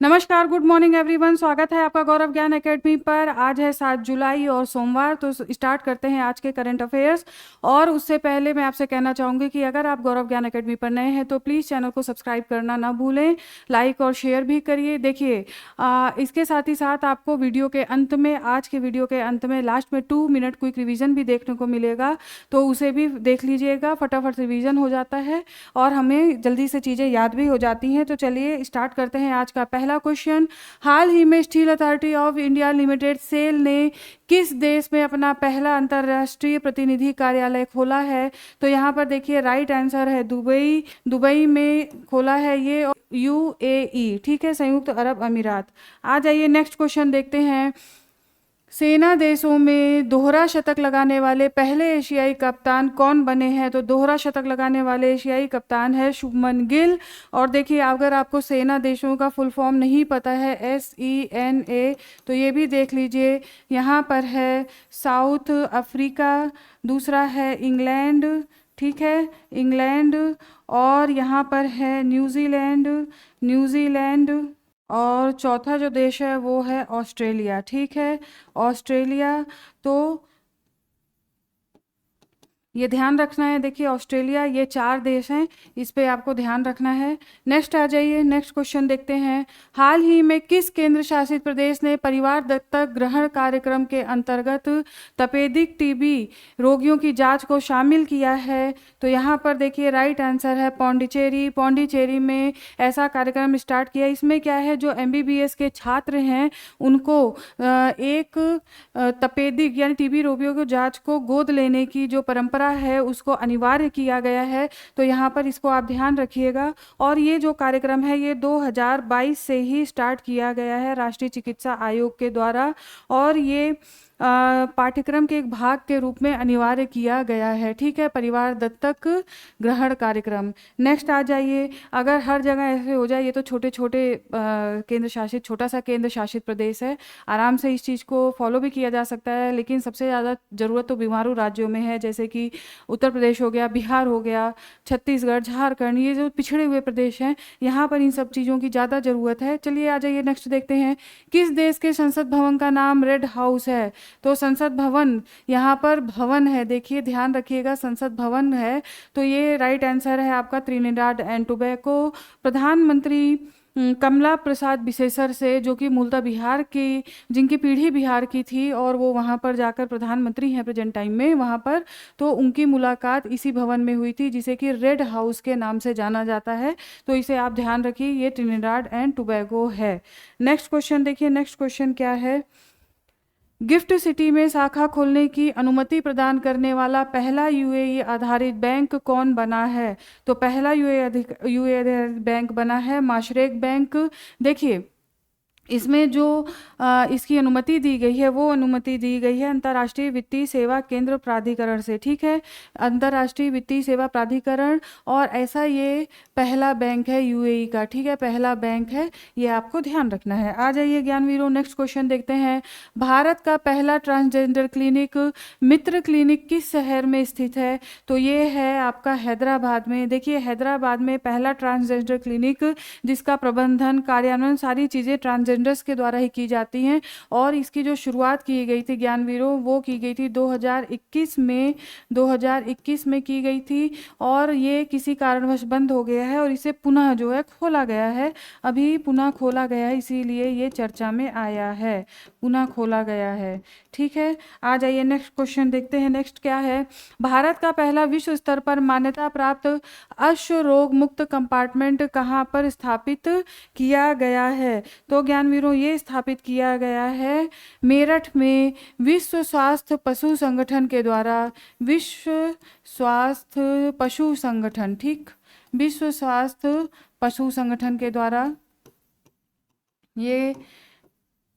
नमस्कार, good morning everyone. स्वागत है आपका गौरव ज्ञान एकेडमी पर। आज है 7 जुलाई और सोमवार। तो स्टार्ट करते हैं आज के करंट अफेयर्स। और उससे पहले मैं आपसे कहना चाहूँगी कि अगर आप गौरव ज्ञान एकेडमी पर नए हैं तो प्लीज़ चैनल को सब्सक्राइब करना ना भूलें, लाइक और शेयर भी करिए। देखिए, इसके साथ ही साथ आपको वीडियो के अंत में, आज के वीडियो के अंत में लास्ट में 2 मिनट क्विक रिवीजन भी देखने को मिलेगा, तो उसे भी देख लीजिएगा। फटाफट रिवीजन हो जाता है और हमें जल्दी से चीज़ें याद भी हो जाती हैं। तो चलिए स्टार्ट करते हैं आज का पहला क्वेश्चन। हाल ही में Steel Authority of India Limited SAIL ने किस देश में अपना पहला अंतर्राष्ट्रीय प्रतिनिधि कार्यालय खोला है? तो यहाँ पर देखिए राइट आंसर है दुबई। दुबई में खोला है ये, यूएई, ठीक है, संयुक्त अरब अमीरात। आ जाइए नेक्स्ट क्वेश्चन देखते हैं। सेना देशों में दोहरा शतक लगाने वाले पहले एशियाई कप्तान कौन बने हैं? तो दोहरा शतक लगाने वाले एशियाई कप्तान है शुभमन गिल। और देखिए, अगर आपको सेना देशों का फुल फॉर्म नहीं पता है, SENA, तो ये भी देख लीजिए। यहाँ पर है साउथ अफ्रीका, दूसरा है इंग्लैंड, ठीक है, इंग्लैंड, और यहाँ पर है न्यूजीलैंड, न्यूजीलैंड, और चौथा जो देश है वो है ऑस्ट्रेलिया, ठीक है, ऑस्ट्रेलिया। तो ये ध्यान रखना है। देखिए ऑस्ट्रेलिया, ये 4 देश हैं, इस पे आपको ध्यान रखना है। नेक्स्ट आ जाइए, नेक्स्ट क्वेश्चन देखते हैं। हाल ही में किस केंद्र शासित प्रदेश ने परिवार दत्तक ग्रहण कार्यक्रम के अंतर्गत तपेदिक टीबी रोगियों की जांच को शामिल किया है? तो यहाँ पर देखिए राइट आंसर है पौंडीचेरी। पौंडीचेरी में ऐसा कार्यक्रम स्टार्ट किया। इसमें क्या है, जो MBBS के छात्र हैं उनको एक तपेदिक यानी टीबी रोगियों को जांच को गोद लेने की जो परंपरा है उसको अनिवार्य किया गया है। तो यहाँ पर इसको आप ध्यान रखिएगा। और ये जो कार्यक्रम है ये 2022 से ही स्टार्ट किया गया है राष्ट्रीय चिकित्सा आयोग के द्वारा, और ये पाठ्यक्रम के एक भाग के रूप में अनिवार्य किया गया है, ठीक है, परिवार दत्तक ग्रहण कार्यक्रम। नेक्स्ट आ जाइए। अगर हर जगह ऐसे हो जाए, ये तो छोटे छोटे केंद्र शासित, छोटा सा केंद्र शासित प्रदेश है, आराम से इस चीज़ को फॉलो भी किया जा सकता है, लेकिन सबसे ज़्यादा ज़रूरत तो बीमारू राज्यों में है, जैसे कि उत्तर प्रदेश हो गया, बिहार हो गया, छत्तीसगढ़, झारखंड, ये जो पिछड़े हुए प्रदेश हैं, यहाँ पर इन सब चीज़ों की ज़्यादा ज़रूरत है। चलिए आ जाइए नेक्स्ट देखते हैं। किस देश के संसद भवन का नाम रेड हाउस है? तो संसद भवन, यहाँ पर भवन है, देखिए ध्यान रखिएगा, संसद भवन है। तो ये राइट आंसर है आपका त्रिनिदाद एंड टोबैगो। प्रधानमंत्री कमला प्रसाद बिसेसर से, जो कि मूलतः बिहार की, जिनकी पीढ़ी बिहार की थी और वो वहाँ पर जाकर प्रधानमंत्री हैं प्रेजेंट टाइम में वहाँ पर, तो उनकी मुलाकात इसी भवन में हुई थी जिसे कि रेड हाउस के नाम से जाना जाता है। तो इसे आप ध्यान रखिए, ये ट्रिनिडाड एंड टोबैगो है। नेक्स्ट क्वेश्चन देखिए, नेक्स्ट क्वेश्चन क्या है। गिफ्ट सिटी में शाखा खोलने की अनुमति प्रदान करने वाला पहला UAE आधारित बैंक कौन बना है? तो पहला UAE आधारित बैंक बना है माशरेक बैंक। देखिए, इसमें जो इसकी अनुमति दी गई है वो अनुमति दी गई है अंतर्राष्ट्रीय वित्तीय सेवा केंद्र प्राधिकरण से, ठीक है, अंतर्राष्ट्रीय वित्तीय सेवा प्राधिकरण। और ऐसा ये पहला बैंक है UAE का, ठीक है, पहला बैंक है, ये आपको ध्यान रखना है। आ जाइए ज्ञानवीरों, नेक्स्ट क्वेश्चन देखते हैं। भारत का पहला ट्रांसजेंडर क्लिनिक मित्र क्लिनिक किस शहर में स्थित है? तो ये है आपका हैदराबाद में। देखिए हैदराबाद में पहला ट्रांसजेंडर क्लिनिक, जिसका प्रबंधन, कार्यान्वयन, सारी चीज़ें ट्रांसजेंडर्स के द्वारा ही की जाती हैं। और इसकी जो शुरुआत की गई थी ज्ञानवीरों, वो की गई थी 2021 में, 2021 में की गई थी। और ये किसी कारणवश बंद हो गया है और इसे पुनः जो है खोला गया है, अभी पुनः खोला गया है, इसीलिए ये चर्चा में आया है, पुनः खोला गया है, ठीक है। आ जाइए नेक्स्ट क्वेश्चन देखते हैं। नेक्स्ट क्या है। भारत का पहला विश्व स्तर पर मान्यता प्राप्त अश्व रोग मुक्त कंपार्टमेंट कहाँ पर स्थापित किया गया है? तो ज्ञानवीरों ये स्थापित किया गया है मेरठ में विश्व स्वास्थ्य पशु संगठन के द्वारा। विश्व स्वास्थ्य पशु संगठन, ठीक, विश्व स्वास्थ्य पशु संगठन के द्वारा ये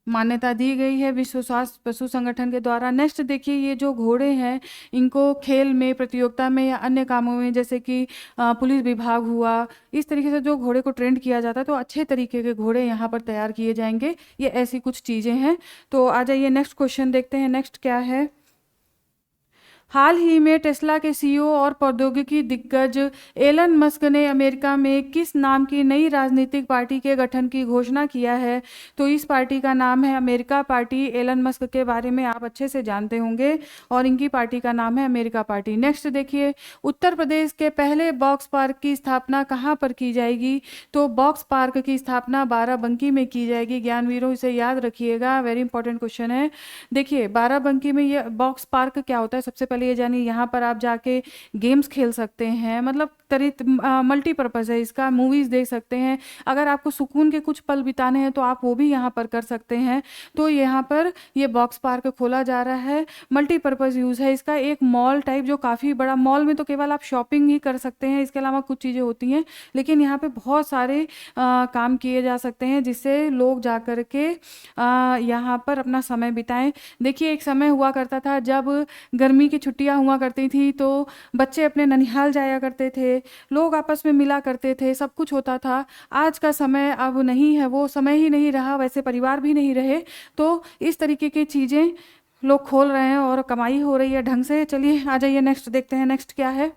मान्यता दी गई है, विश्व स्वास्थ्य पशु संगठन के द्वारा। नेक्स्ट देखिए, ये जो घोड़े हैं इनको खेल में, प्रतियोगिता में या अन्य कामों में, जैसे कि पुलिस विभाग हुआ, इस तरीके से जो घोड़े को ट्रेंड किया जाता है, तो अच्छे तरीके के घोड़े यहाँ पर तैयार किए जाएंगे। ये ऐसी कुछ चीज़ें हैं। तो आ जाइए नेक्स्ट क्वेश्चन देखते हैं। नेक्स्ट क्या है। हाल ही में टेस्ला के सीईओ और प्रौद्योगिकी दिग्गज एलन मस्क ने अमेरिका में किस नाम की नई राजनीतिक पार्टी के गठन की घोषणा किया है? तो इस पार्टी का नाम है अमेरिका पार्टी। एलन मस्क के बारे में आप अच्छे से जानते होंगे और इनकी पार्टी का नाम है अमेरिका पार्टी। नेक्स्ट देखिए, उत्तर प्रदेश के पहले बॉक्स पार्क की स्थापना कहाँ पर की जाएगी? तो बॉक्स पार्क की स्थापना बाराबंकी में की जाएगी। ज्ञानवीरों, इसे याद रखिएगा, वेरी इंपॉर्टेंट क्वेश्चन है। देखिए बाराबंकी में ये बॉक्स पार्क क्या होता है, सबसे पहले ये जानिए। यहाँ पर आप जाके गेम्स खेल सकते हैं, मतलब मल्टीपर्पज़ है इसका, मूवीज़ देख सकते हैं। अगर आपको सुकून के कुछ पल बिताने हैं तो आप वो भी यहाँ पर कर सकते हैं। तो यहाँ पर ये बॉक्स पार्क खोला जा रहा है, मल्टीपर्पज़ यूज़ है इसका। एक मॉल टाइप जो काफ़ी बड़ा, मॉल में तो केवल आप शॉपिंग ही कर सकते हैं, इसके अलावा कुछ चीज़ें होती हैं, लेकिन यहाँ पे बहुत सारे काम किए जा सकते हैं जिससे लोग जा कर के यहाँ पर अपना समय बिताएं। देखिए एक समय हुआ करता था जब गर्मी की छुट्टियाँ हुआ करती थी तो बच्चे अपने ननिहाल जाया करते थे, लोग आपस में मिला करते थे, सब कुछ होता था। आज का समय अब नहीं है, वो समय ही नहीं रहा, वैसे परिवार भी नहीं रहे। तो इस तरीके की चीज़ें लोग खोल रहे हैं और कमाई हो रही है ढंग से। चलिए आ जाइए नेक्स्ट देखते हैं, नेक्स्ट क्या है।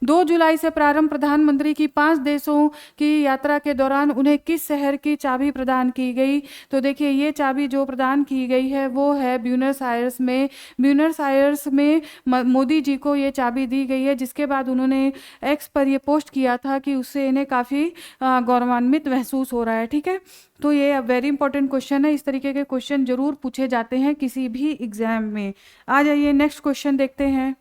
2 जुलाई से प्रारंभ प्रधानमंत्री की 5 देशों की यात्रा के दौरान उन्हें किस शहर की चाबी प्रदान की गई? तो देखिए ये चाबी जो प्रदान की गई है वो है ब्यूनस आयर्स में। ब्यूनस आयर्स में मोदी जी को ये चाबी दी गई है, जिसके बाद उन्होंने एक्स पर ये पोस्ट किया था कि उससे इन्हें काफ़ी गौरवान्वित महसूस हो रहा है। ठीक है, तो ये वेरी इंपॉर्टेंट क्वेश्चन है, इस तरीके के क्वेश्चन जरूर पूछे जाते हैं किसी भी एग्जाम में। आ जाइए नेक्स्ट क्वेश्चन देखते हैं।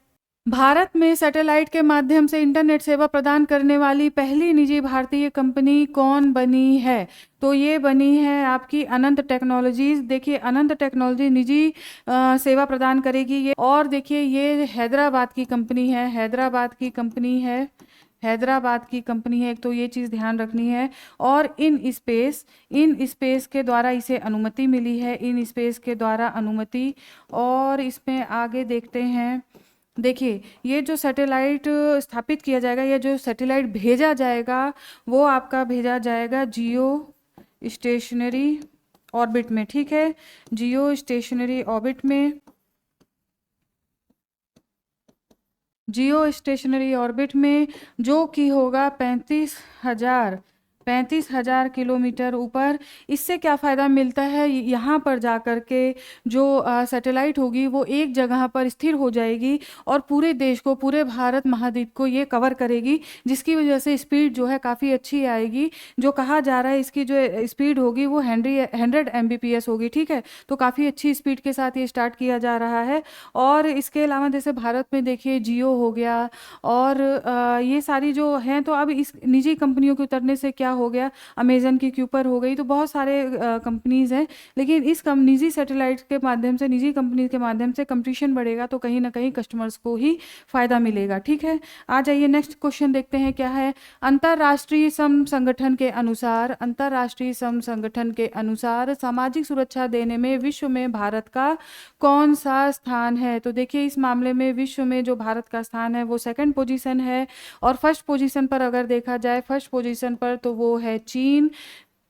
भारत में सैटेलाइट के माध्यम से इंटरनेट सेवा प्रदान करने वाली पहली निजी भारतीय कंपनी कौन बनी है? तो ये बनी है आपकी अनंत टेक्नोलॉजीज। देखिए अनंत टेक्नोलॉजी निजी सेवा प्रदान करेगी ये, और देखिए ये हैदराबाद की कंपनी है, हैदराबाद की कंपनी है, हैदराबाद की कंपनी है। एक तो ये चीज़ ध्यान रखनी है। और इन स्पेस के द्वारा इसे अनुमति मिली है, इन स्पेस के द्वारा अनुमति। और इसमें आगे देखते हैं, देखिए ये जो सैटेलाइट स्थापित किया जाएगा, या जो सैटेलाइट भेजा जाएगा वो आपका भेजा जाएगा जियो स्टेशनरी ऑर्बिट में। ठीक है, जियो स्टेशनरी ऑर्बिट में, जियो स्टेशनरी ऑर्बिट में, जो कि होगा 35,000 किलोमीटर ऊपर। इससे क्या फ़ायदा मिलता है, यहाँ पर जा कर के जो सैटेलाइट होगी वो एक जगह पर स्थिर हो जाएगी और पूरे देश को, पूरे भारत महाद्वीप को ये कवर करेगी, जिसकी वजह से स्पीड जो है काफ़ी अच्छी आएगी। जो कहा जा रहा है इसकी जो स्पीड होगी वो 100 Mbps होगी। ठीक है, तो काफ़ी अच्छी स्पीड के साथ ये स्टार्ट किया जा रहा है। और इसके अलावा जैसे भारत में देखिए जियो हो गया और ये सारी जो हैं, तो अब इस निजी कंपनियों के उतरने से क्या हो गया, अमेजन की क्यूपर हो गई, तो बहुत सारे कंपनीज़ हैं। लेकिन इस निजी सैटेलाइट के माध्यम से, निजी कंपनी के माध्यम से कंपटीशन बढ़ेगा तो कहीं ना कहीं कस्टमर्स को ही फ़ायदा मिलेगा। ठीक है, आ जाइए नेक्स्ट क्वेश्चन देखते हैं क्या है। अंतर्राष्ट्रीय श्रम संगठन के अनुसार, अंतर्राष्ट्रीय श्रम संगठन के अनुसार सामाजिक सुरक्षा देने में विश्व में भारत का कौन सा स्थान है? तो देखिए इस मामले में विश्व में जो भारत का स्थान है वो सेकंड पोजीशन है। और फर्स्ट पोजीशन पर अगर देखा जाए, फर्स्ट पोजीशन पर तो वो है चीन।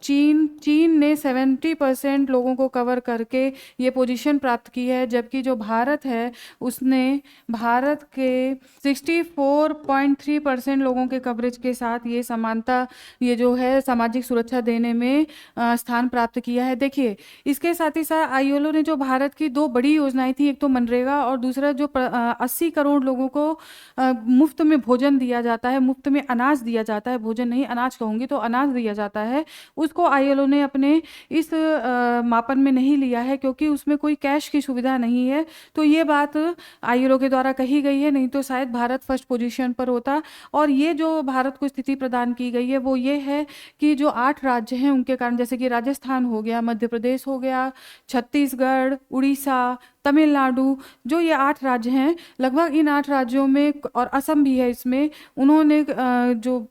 चीन ने 70% लोगों को कवर करके ये पोजीशन प्राप्त की है, जबकि जो भारत है उसने भारत के 64.3% लोगों के कवरेज के साथ ये समानता, ये जो है सामाजिक सुरक्षा देने में स्थान प्राप्त किया है। देखिए इसके साथ ही साथ आईएलओ ने जो भारत की 2 बड़ी योजनाएं थी, एक तो मनरेगा और दूसरा जो 80 करोड़ लोगों को मुफ्त में भोजन दिया जाता है, मुफ्त में अनाज दिया जाता है, भोजन नहीं अनाज कहूँगी, तो अनाज दिया जाता है, उसको आईएलओ ने अपने इस मापन में नहीं लिया है क्योंकि उसमें कोई कैश की सुविधा नहीं है। तो ये बात आईएलओ के द्वारा कही गई है, नहीं तो शायद भारत फर्स्ट पोजीशन पर होता। और ये जो भारत को स्थिति प्रदान की गई है वो ये है कि जो 8 राज्य हैं उनके कारण, जैसे कि राजस्थान हो गया, मध्य प्रदेश हो गया, छत्तीसगढ़, उड़ीसा, तमिलनाडु, जो ये 8 राज्य हैं, लगभग इन 8 राज्यों में, और असम भी है इसमें, उन्होंने जो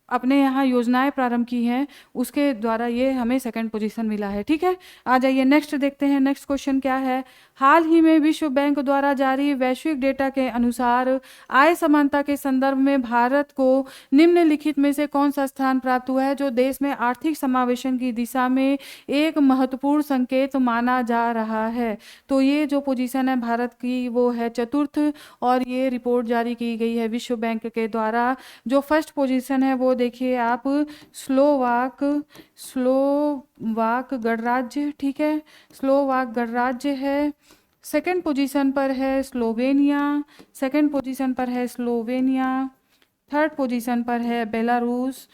अपने यहाँ योजनाएं प्रारंभ की हैं, उसके द्वारा ये हमें सेकंड पोजीशन मिला है। ठीक है, आ जाइए नेक्स्ट देखते हैं। नेक्स्ट क्वेश्चन क्या है, हाल ही में विश्व बैंक द्वारा जारी वैश्विक डेटा के अनुसार आय समानता के संदर्भ में भारत को निम्नलिखित में से कौन सा स्थान प्राप्त हुआ है, जो देश में आर्थिक समावेशन की दिशा में एक महत्वपूर्ण संकेत माना जा रहा है। तो ये जो पोजीशन है भारत की वो है चतुर्थ, और ये रिपोर्ट जारी की गई है विश्व बैंक के द्वारा। जो फर्स्ट पोजीशन है वो देखिए आप, स्लोवाक गणराज्य, ठीक है, स्लोवाक गणराज्य है। सेकंड पोजीशन पर है स्लोवेनिया, सेकंड पोजीशन पर है स्लोवेनिया। थर्ड पोजीशन पर है बेलारूस,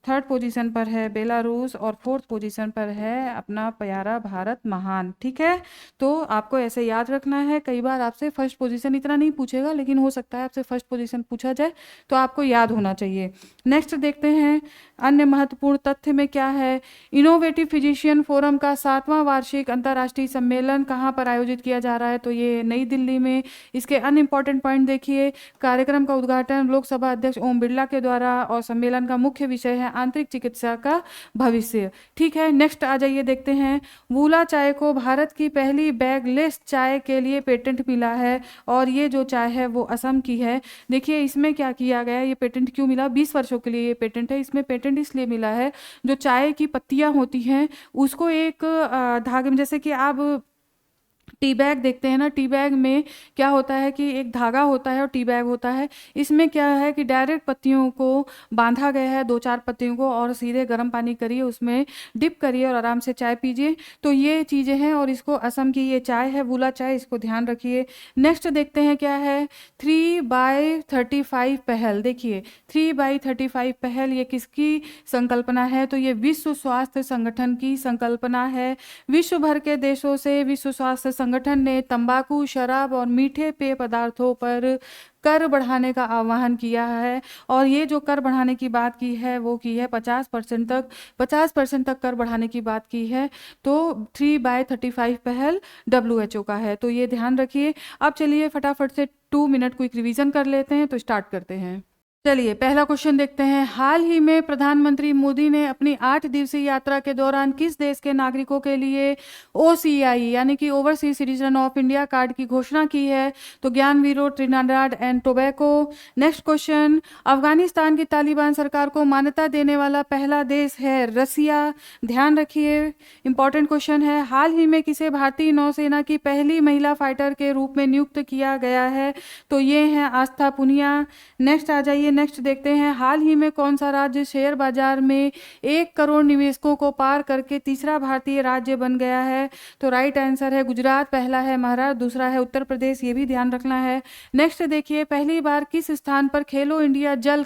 थर्ड पोजीशन पर है बेलारूस, और फोर्थ पोजीशन पर है अपना प्यारा भारत महान। ठीक है, तो आपको ऐसे याद रखना है। कई बार आपसे फर्स्ट पोजीशन इतना नहीं पूछेगा, लेकिन हो सकता है आपसे फर्स्ट पोजीशन पूछा जाए, तो आपको याद होना चाहिए। नेक्स्ट देखते हैं, अन्य महत्वपूर्ण तथ्य में क्या है, इनोवेटिव फिजिशियन फोरम का 7वां वार्षिक अंतर्राष्ट्रीय सम्मेलन कहाँ पर आयोजित किया जा रहा है, तो ये नई दिल्ली में। इसके अन्य इंपॉर्टेंट पॉइंट देखिए, कार्यक्रम का उद्घाटन लोकसभा अध्यक्ष ओम बिरला के द्वारा, और सम्मेलन का मुख्य विषय है आंतरिक चिकित्सा का भविष्य। ठीक है, नेक्स्ट आ जाइए देखते हैं, वूला चाय को भारत की पहली बैगलेस चाय के लिए पेटेंट मिला है, और ये जो चाय है वो असम की है। देखिए इसमें क्या किया गया है, ये पेटेंट क्यों मिला, 20 वर्षों के लिए ये पेटेंट है। इसमें पेटेंट इसलिए मिला है, जो चाय की पत्तियां होती हैं उसको एक धागे में, जैसे कि आप टी बैग देखते हैं ना, टी बैग में क्या होता है कि एक धागा होता है और टी बैग होता है। इसमें क्या है कि डायरेक्ट पत्तियों को बांधा गया है, 2-4 पत्तियों को, और सीधे गर्म पानी करिए, उसमें डिप करिए और आराम से चाय पीजिए। तो ये चीज़ें हैं, और इसको असम की ये चाय है वूला चाय, इसको ध्यान रखिए। नेक्स्ट देखते हैं क्या है, 3x35 पहल। देखिए 3x35 पहल ये किसकी संकल्पना है, तो ये विश्व स्वास्थ्य संगठन की संकल्पना है। विश्व भर के देशों से विश्व स्वास्थ्य संगठन ने तंबाकू, शराब और मीठे पेय पदार्थों पर कर बढ़ाने का आह्वान किया है, और ये जो कर बढ़ाने की बात की है वो की है 50% तक, 50% तक कर बढ़ाने की बात की है। तो 3x35 पहल WHO का है, तो ये ध्यान रखिए। अब चलिए फटाफट से 2 मिनट क्विक रिवीजन कर लेते हैं, तो स्टार्ट करते हैं। चलिए पहला क्वेश्चन देखते हैं, हाल ही में प्रधानमंत्री मोदी ने अपनी 8 दिवसीय यात्रा के दौरान किस देश के नागरिकों के लिए OCI यानी कि overseas citizen of India card की घोषणा की है, तो ज्ञानवीरो, Trinidad and tobacco. Next question, Afghanistan की तालिबान सरकार को मान्यता देने वाला पहला देश है रसिया, ध्यान रखिए, इंपॉर्टेंट क्वेश्चन है। हाल ही में किसे भारतीय नौसेना की पहली महिला फाइटर के रूप में नियुक्त किया गया है, तो ये है आस्था पुनिया। नेक्स्ट आ जाइए, नेक्स्ट देखते हैं, हाल ही में कौन सा राज्य शेयर बाजार में 1 करोड़ निवेशकों को पार करके तीसरा भारतीय राज्य बन गया है, तो राइट आंसर है गुजरात, पहला है महाराष्ट्र, दूसरा है उत्तर प्रदेश, ये भी ध्यान रखना है। नेक्स्ट देखिए, पहली बार किस स्थान पर खेलो इंडिया जल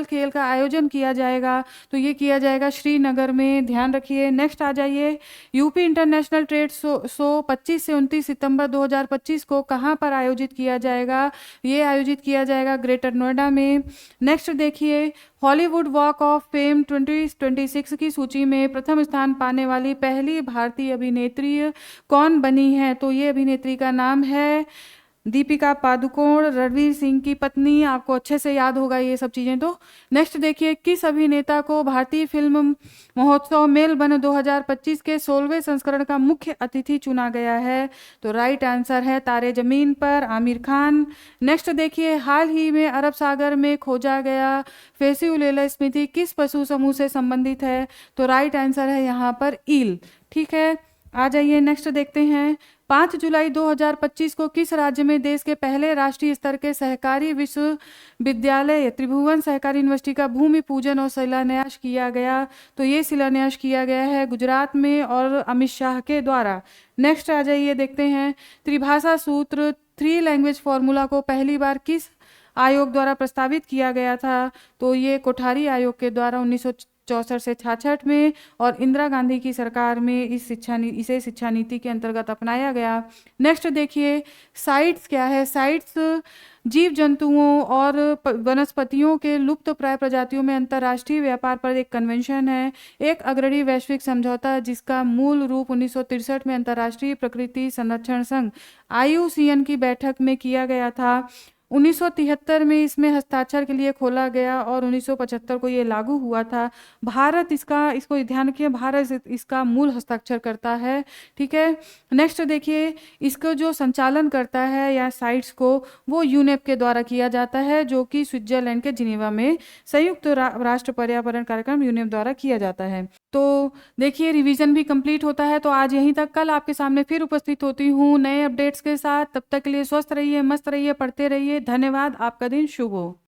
खेल का आयोजन किया जाएगा, तो ये किया जाएगा श्रीनगर में, ध्यान रखिए। नेक्स्ट आ जाइए, यूपी इंटरनेशनल ट्रेड शो 25 से 29 सितंबर 2025 को कहाँ पर आयोजित किया जाएगा, ये आयोजित किया जाएगा ग्रेटर नोएडा में। नेक्स्ट देखिए, हॉलीवुड वॉक ऑफ फेम 2026 की सूची में प्रथम स्थान पाने वाली पहली भारतीय अभिनेत्री कौन बनी है, तो ये अभिनेत्री का नाम है दीपिका पादुकोण, रणवीर सिंह की पत्नी। आपको अच्छे से याद होगा ये सब चीज़ें। तो नेक्स्ट देखिए, किस अभिनेता को भारतीय फिल्म महोत्सव मेलबर्न 2025 के 16वें संस्करण का मुख्य अतिथि चुना गया है, तो राइट आंसर है तारे जमीन पर आमिर खान। नेक्स्ट देखिए, हाल ही में अरब सागर में खोजा गया फेसिउलेला स्मिथी किस पशु समूह से संबंधित है, तो राइट आंसर है यहाँ पर ईल। ठीक है, आ जाइए नेक्स्ट देखते हैं, 5 जुलाई 2025 को किस राज्य में देश के पहले राष्ट्रीय स्तर के सहकारी विश्वविद्यालय त्रिभुवन सहकारी यूनिवर्सिटी का भूमि पूजन और शिलान्यास किया गया, तो ये शिलान्यास किया गया है गुजरात में और अमित शाह के द्वारा। नेक्स्ट आ जाइए देखते हैं, त्रिभाषा सूत्र 3 लैंग्वेज फॉर्मूला को पहली बार किस आयोग द्वारा प्रस्तावित किया गया था, तो ये कोठारी आयोग के द्वारा 1964 से 66 में, और इंदिरा गांधी की सरकार में इसे शिक्षा नीति के अंतर्गत अपनाया गया। नेक्स्ट देखिए, साइट्स क्या है, साइट्स जीव जंतुओं और वनस्पतियों के लुप्त प्राय प्रजातियों में अंतर्राष्ट्रीय व्यापार पर एक कन्वेंशन है, एक अग्रणी वैश्विक समझौता जिसका मूल रूप 1963 में अंतर्राष्ट्रीय प्रकृति संरक्षण संघ IUCN की बैठक में किया गया था। 1973 में इसमें हस्ताक्षर के लिए खोला गया और 1975 को ये लागू हुआ था। भारत इसको ध्यान रखिए, भारत इसका मूल हस्ताक्षर करता है। ठीक है, नेक्स्ट देखिए, इसको जो संचालन करता है या साइट्स को, वो यूनेप के द्वारा किया जाता है, जो कि स्विट्जरलैंड के जिनेवा में संयुक्त राष्ट्र पर्यावरण कार्यक्रम यूनेप द्वारा किया जाता है। तो देखिए, रिवीजन भी कंप्लीट होता है। तो आज यहीं तक, कल आपके सामने फिर उपस्थित होती हूँ नए अपडेट्स के साथ। तब तक के लिए स्वस्थ रहिए, मस्त रहिए, पढ़ते रहिए। धन्यवाद, आपका दिन शुभ हो।